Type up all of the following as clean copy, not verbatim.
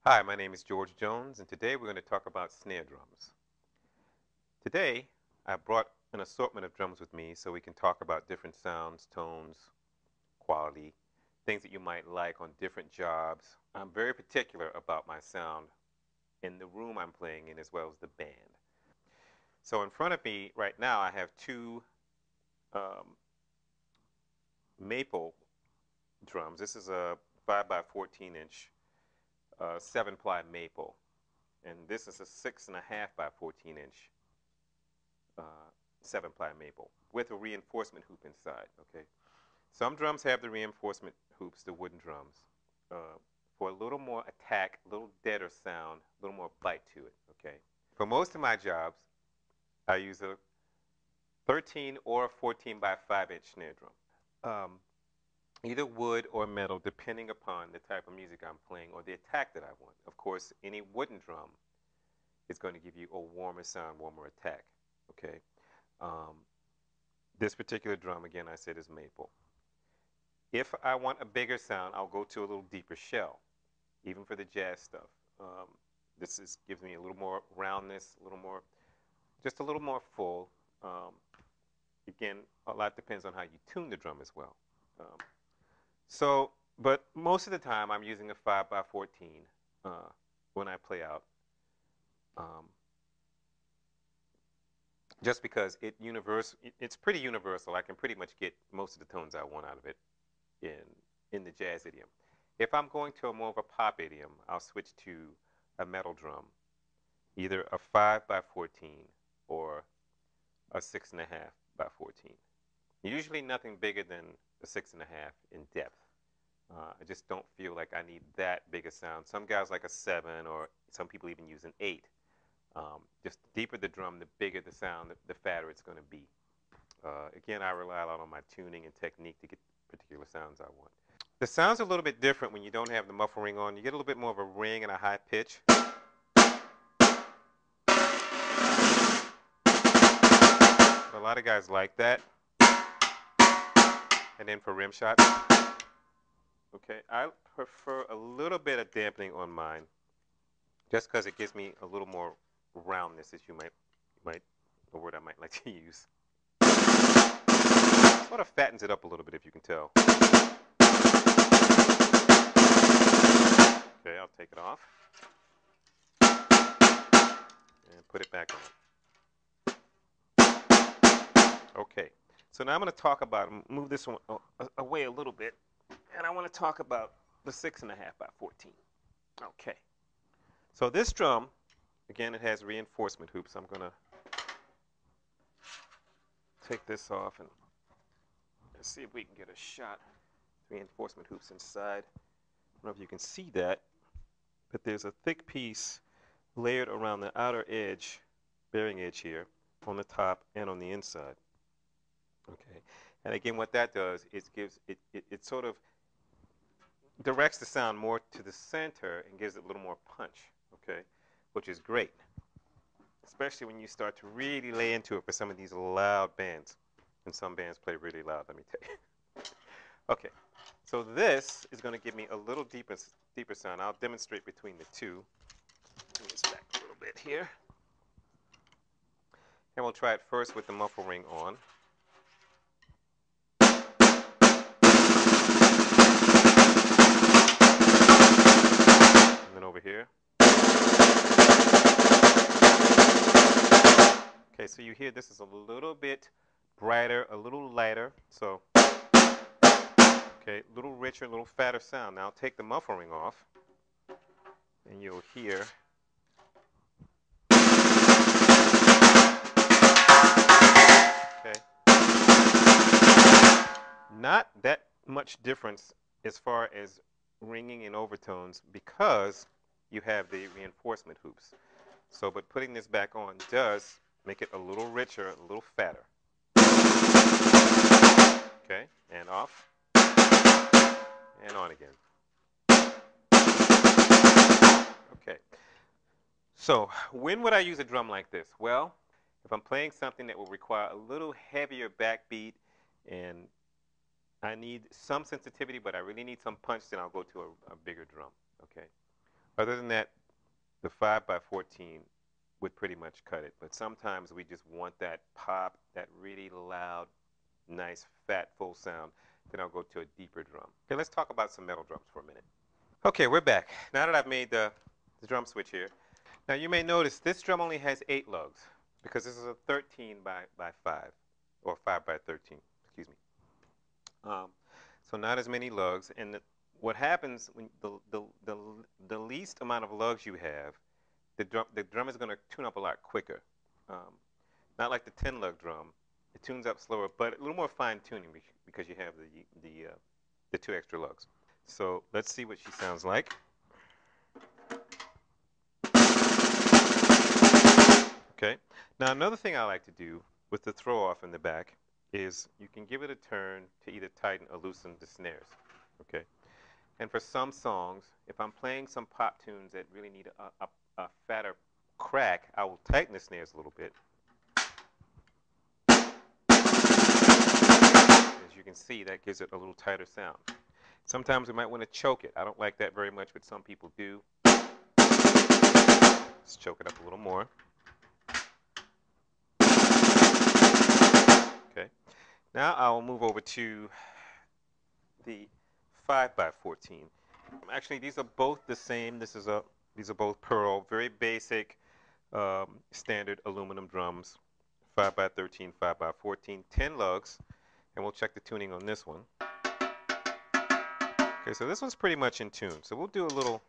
Hi, my name is George Jones, and today we're going to talk about snare drums. Today, I brought an assortment of drums with me so we can talk about different sounds, tones, quality, things that you might like on different jobs. I'm very particular about my sound in the room I'm playing in as well as the band. So in front of me right now, I have two um, maple drums. This is a 5 by 14 inch 7-ply maple. And this is a 6.5 by 14 inch 7-ply maple with a reinforcement hoop inside. Okay, some drums have the reinforcement hoops, the wooden drums, for a little more attack, a little deader sound, a little more bite to it. Okay, for most of my jobs, I use a 13 or 14 by 5 inch snare drum, either wood or metal, depending upon the type of music I'm playing or the attack that I want. Of course, any wooden drum is going to give you a warmer sound, warmer attack. Okay. Um, this particular drum, again, I said is maple. If I want a bigger sound, I'll go to a little deeper shell, even for the jazz stuff. Gives me a little more roundness, a little more, just a little more full. Again, a lot depends on how you tune the drum as well. Um, but most of the time, I'm using a 5 by 14 when I play out. Just because it's pretty universal. I can pretty much get most of the tones I want out of it in the jazz idiom. If I'm going to a more of a pop idiom, I'll switch to a metal drum, either a 5 by 14 or a 6.5 by 14. Usually nothing bigger than a 6.5 in depth. I just don't feel like I need that big a sound. Some guys like a 7, or some people even use an 8. Just the deeper the drum, the bigger the sound, the fatter it's going to be. Again, I rely a lot on my tuning and technique to get particular sounds I want. The sound's a little bit different when you don't have the muffle ring on. You get a little bit more of a ring and a high pitch. But a lot of guys like that. And then for rim shots, okay, I prefer a little bit of dampening on mine, just because it gives me a little more roundness, as you might a word I might like to use. Sort of fattens it up a little bit, if you can tell. Okay, I'll take it off and put it back on. Okay, so now I'm going to talk about, move this one away a little bit, and I want to talk about the 6.5 by 14. Okay, so this drum, again, it has reinforcement hoops. I'm going to take this off and let's see if we can get a shot. Reinforcement hoops inside. I don't know if you can see that, but there's a thick piece layered around the outer edge, bearing edge here, on the top and on the inside. Okay, and again, what that does is it sort of directs the sound more to the center and gives it a little more punch. Okay, which is great, especially when you start to really lay into it for some of these loud bands. And some bands play really loud, let me tell you. Okay, so this is going to give me a little deeper sound. I'll demonstrate between the two. Bring this back a little bit here. And we'll try it first with the muffle ring on. And then over here. Okay, so you hear this is a little bit brighter, a little lighter. So, okay, a little richer, a little fatter sound. Now I'll take the muffle ring off, and you'll hear. Okay. Not that much difference as far as ringing and overtones because you have the reinforcement hoops. So, but putting this back on does make it a little richer, a little fatter. Okay, and off, and on again. Okay, so when would I use a drum like this? Well, if I'm playing something that will require a little heavier backbeat and I need some sensitivity, but I really need some punch, then I'll go to a bigger drum. Okay, Other than that, the 5x14 would pretty much cut it. But sometimes we just want that pop, that really loud, nice, fat, full sound. Then I'll go to a deeper drum. Okay, let's talk about some metal drums for a minute. Okay, we're back. Now that I've made the drum switch here, now you may notice this drum only has 8 lugs because this is a 13 by 5, or 5x13, excuse me. So not as many lugs, and what happens when the least amount of lugs you have, the drum is going to tune up a lot quicker. Um, Not like the 10 lug drum. It tunes up slower, but a little more fine tuning because you have the 2 extra lugs. So let's see what she sounds like. Okay. Now another thing I like to do with the throw off in the back is you can give it a turn to either tighten or loosen the snares. Okay. And for some songs, if I'm playing some pop tunes that really need a fatter crack, I will tighten the snares a little bit. As you can see, that gives it a little tighter sound. Sometimes we might want to choke it. I don't like that very much, but some people do. Let's choke it up a little more. Okay. Now I'll move over to the 5x14. Actually, these are both the same. These are both pearl, very basic, standard aluminum drums. 5x13, 5x14, 10 lugs, and we'll check the tuning on this one. Okay, so this one's pretty much in tune. So we'll do a little.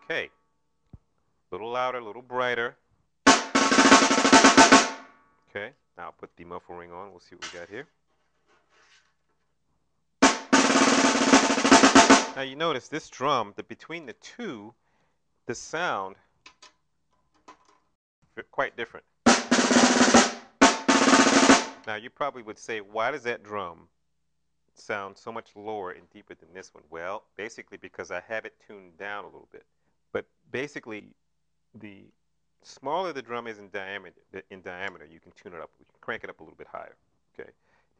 Okay, a little louder, a little brighter. Okay, now I'll put the muffle ring on. We'll see what we got here. Now you notice this drum, between the two, the sound quite different. Now you probably would say, why does that drum sound so much lower and deeper than this one? Well, basically because I have it tuned down a little bit. But basically, the smaller the drum is in diameter, you can tune it up. You can crank it up a little bit higher. Okay,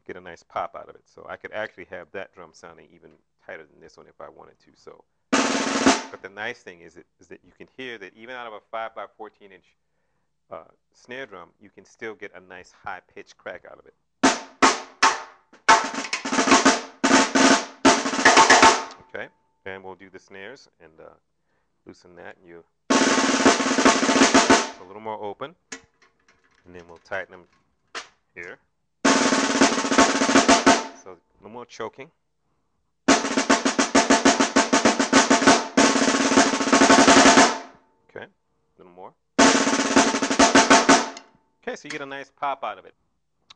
get a nice pop out of it. So I could actually have that drum sounding even tighter than this one if I wanted to. So, but the nice thing is that you can hear that even out of a 5x14-inch snare drum, you can still get a nice high-pitched crack out of it. Okay, and we'll do the snares and loosen that. And you a little more open, and then we'll tighten them here. So a little more choking. Okay, a little more. Okay, so you get a nice pop out of it.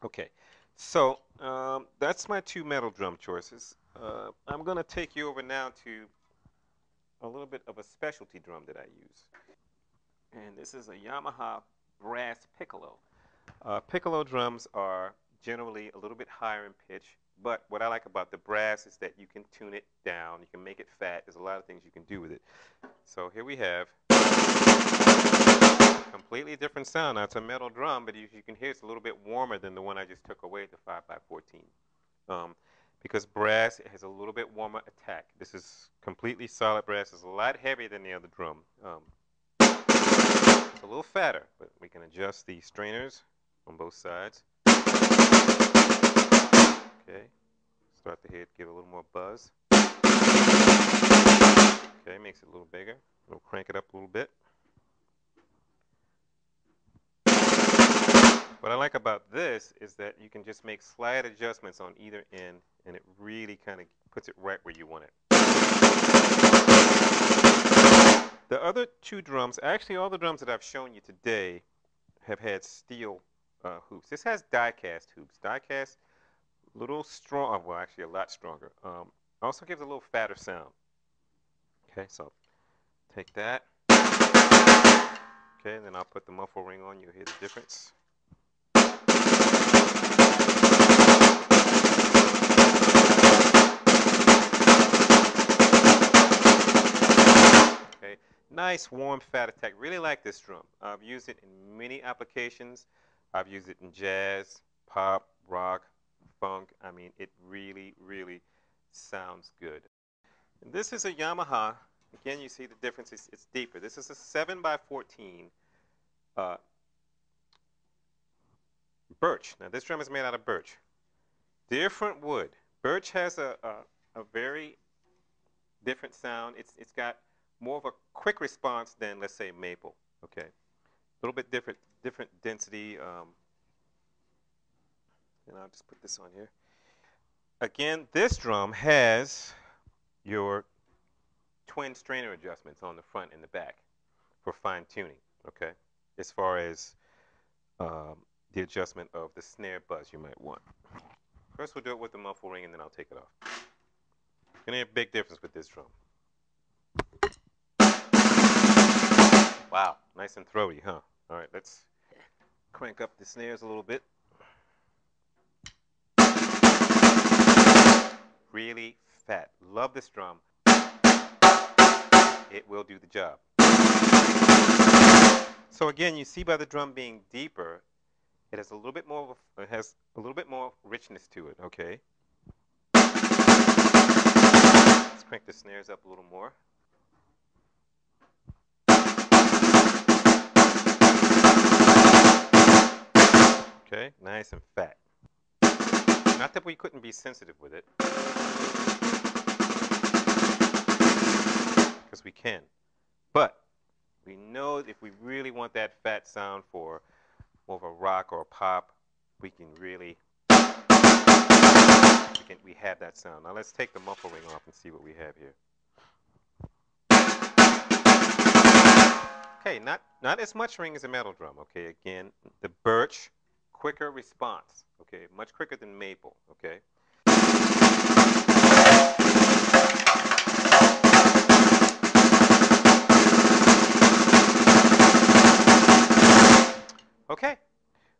Okay, so that's my 2 metal drum choices. I'm going to take you over now to a little bit of a specialty drum that I use. And this is a Yamaha brass piccolo. Piccolo drums are generally a little bit higher in pitch, but what I like about the brass is that you can tune it down, you can make it fat. There's a lot of things you can do with it. So here we have a completely different sound. Now it's a metal drum, but you can hear it's a little bit warmer than the one I just took away, the 5x14. Because brass has a little bit warmer attack. This is completely solid brass. It's a lot heavier than the other drum. It's a little fatter, but we can adjust the strainers on both sides. Okay, start the head, give it a little more buzz. Okay, makes it a little bigger. We'll crank it up a little bit. What I like about this is that you can just make slight adjustments on either end, and it really kind of puts it right where you want it. The other 2 drums, actually all the drums that I've shown you today have had steel hoops. This has die-cast hoops. Die-cast, a little strong, well actually a lot stronger. Also gives a little fatter sound. Okay, so take that. Okay, and then I'll put the muffle ring on. You'll hear the difference. Okay, nice warm fat attack. Really like this drum. I've used it in many applications. I've used it in jazz, pop, rock, funk. I mean, it really, really sounds good. And this is a Yamaha. Again, you see the difference. It's deeper. This is a 7x14 birch. Now, this drum is made out of birch. Different wood. Birch has a very different sound. It's got more of a quick response than, let's say, maple. Okay, a little bit different density. And I'll just put this on here. Again, this drum has your twin strainer adjustments on the front and the back for fine tuning. Okay, as far as the adjustment of the snare buzz you might want. First, we'll do it with the muffle ring, and then I'll take it off. Gonna be a big difference with this drum. Wow, nice and throaty, huh? All right, let's crank up the snares a little bit. Really fat. Love this drum. It will do the job. So again, you see by the drum being deeper, it has a little bit more richness to it. Okay. Let's crank the snares up a little more. Okay, nice and fat. Not that we couldn't be sensitive with it, because we can. But we know if we really want that fat sound for more of a rock or a pop, we can really, we have that sound. Now let's take the muffle ring off and see what we have here. Okay, not as much ring as a metal drum. Okay, again, the birch, quicker response. Okay, much quicker than maple. Okay. Okay,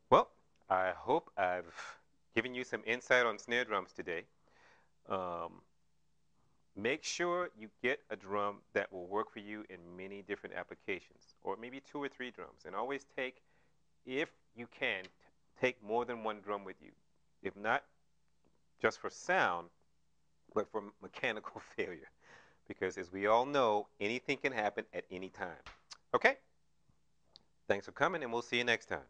well, I hope I've given you some insight on snare drums today. Make sure you get a drum that will work for you in many different applications, or maybe 2 or 3 drums. And always take, if you can, take more than one drum with you. If not just for sound, but for mechanical failure. Because as we all know, anything can happen at any time. Okay? Thanks for coming, and we'll see you next time.